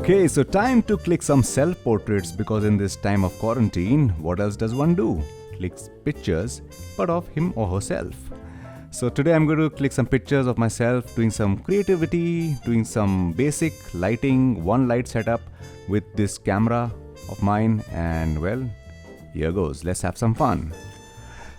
Okay, so time to click some self-portraits because in this time of quarantine, what else does one do? Clicks pictures, but of him or herself. So today I'm going to click some pictures of myself doing some creativity, doing some basic lighting, one light setup with this camera of mine, and well, here goes. Let's have some fun.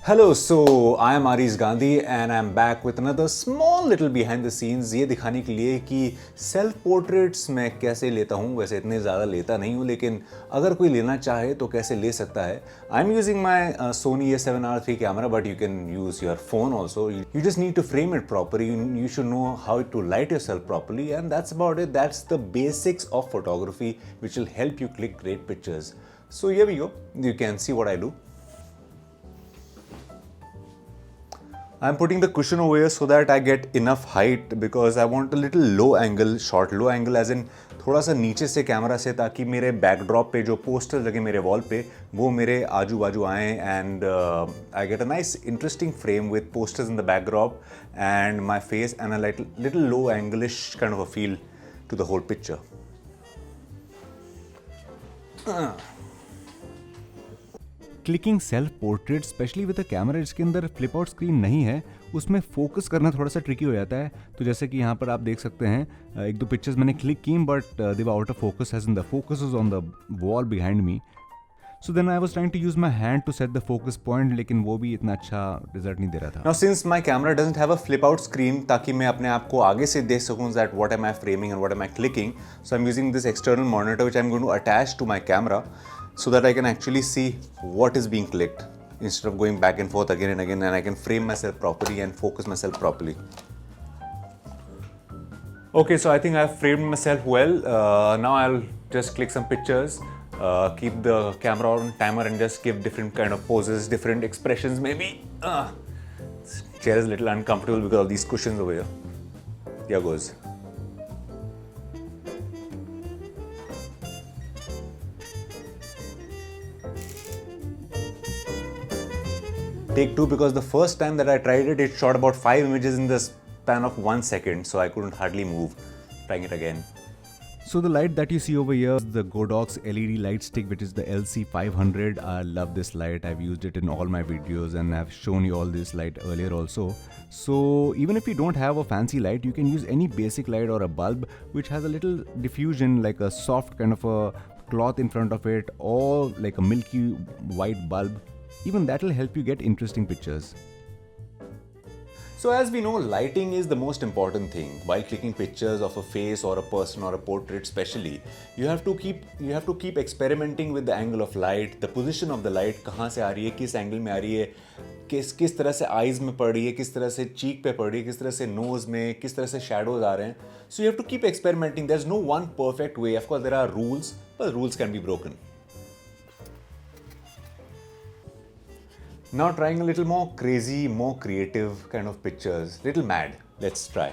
Hello, so I am Aris Gandhi and I am back with another small little behind the scenes ये दिखाने के लिए कि self portraits मैं कैसे लेता हूँ. वैसे इतने ज़्यादा लेता नहीं हूँ, लेकिन अगर कोई लेना चाहे तो कैसे ले सकता है. I am using my Sony A7R III camera, but you can use your phone also. You just need to frame it properly. You should know how to light yourself properly, and that's about it. That's the basics of photography which will help you click great pictures. So here we go. You can see what I do. I'm putting the cushion over here so that I get enough height because I want a little low angle shot. Low angle as in थोड़ा सा नीचे से camera से, ताकि मेरे backdrop पे जो poster लगे मेरे वॉल पे वो मेरे आजू बाजू आएँ, and I get a nice interesting frame with posters in the backdrop and my face and a little low angleish kind of a feel to the whole picture. Clicking self portrait specially with a camera जिसके अंदर flip out screen नहीं है, उसमें focus करना थोड़ा सा tricky हो जाता है. तो जैसे कि यहाँ पर आप देख सकते हैं एक दो पिक्चर्स मैंने क्लिक की, but they were out of focus as in the focus is on the wall behind me. So then I was trying to use my hand to set the focus point, लेकिन वो भी इतना अच्छा result नहीं दे रहा था. Now since my camera doesn't have a flip out screen, ताकि मैं अपने आप को आगे से देख सकूं that what am I framing and what am I clicking, so I am using this external monitor which I am going to attach to my camera so that I can actually see what is being clicked instead of going back and forth again and again, and I can frame myself properly and focus myself properly. Okay, so I think I've framed myself well. Now I'll just click some pictures, keep the camera on timer and just give different kind of poses, different expressions maybe. Chair is a little uncomfortable because of these cushions over here. Here goes. Take two, because the first time that I tried it, it shot about 5 images in the span of 1 second, so I couldn't hardly move. Trying it again. So the light that you see over here is the Godox LED light stick, which is the LC500. I love this light. I've used it in all my videos and I've shown you all this light earlier also. So even if you don't have a fancy light, you can use any basic light or a bulb which has a little diffusion, like a soft kind of a cloth in front of it, or like a milky white bulb. Even that will help you get interesting pictures. So as we know, lighting is the most important thing while clicking pictures of a face or a person or a portrait especially. You have to keep experimenting with the angle of light, the position of the light, कहाँ से आ रही है, किस angle में आ रही है, किस तरह से आईज में पड़ रही है, किस तरह से चीक पे पड़ रही है, किस तरह से नोज में, किस तरह से शैडोज आ रहे हैं. So you have to keep experimenting. There's no one perfect way. Of course there are rules, but rules can be broken. Now trying a little more crazy, more creative kind of pictures, little mad. Let's try.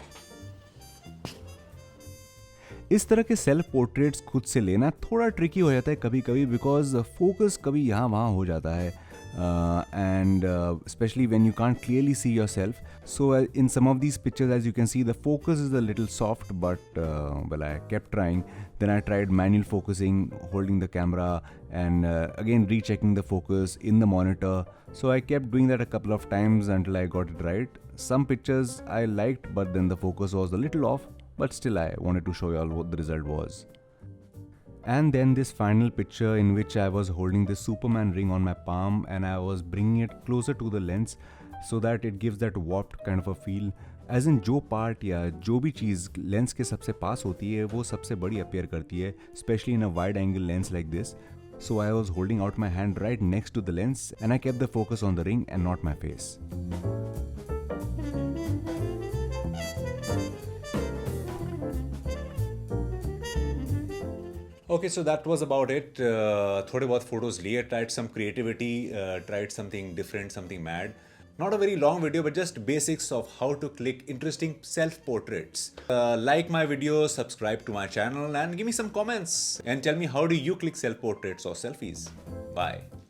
इस तरह के self portraits खुद से लेना थोड़ा tricky हो जाता है कभी कभी, बिकॉज फोकस कभी यहाँ वहाँ हो जाता है, and especially when you can't clearly see yourself. So in some of these pictures, as you can see, the focus is a little soft, but well, I kept trying. Then I tried manual focusing, holding the camera, and again rechecking the focus in the monitor. So I kept doing that a couple of times until I got it right. Some pictures I liked, but then the focus was a little off, but still I wanted to show you all what the result was. And then this final picture in which I was holding this Superman ring on my palm and I was bringing it closer to the lens so that it gives that warped kind of a feel. As in जो part या जो भी चीज़ lens के सबसे पास होती है वो सबसे बड़ी appear करती है, especially in a wide angle lens like this. So I was holding out my hand right next to the lens and I kept the focus on the ring and not my face. Okay, so that was about it. थोड़े बहुत photos लिए, tried some creativity, tried something different, something mad. Not a very long video, but just basics of how to click interesting self-portraits. Like my video, subscribe to my channel, and give me some comments and tell me how do you click self-portraits or selfies. Bye.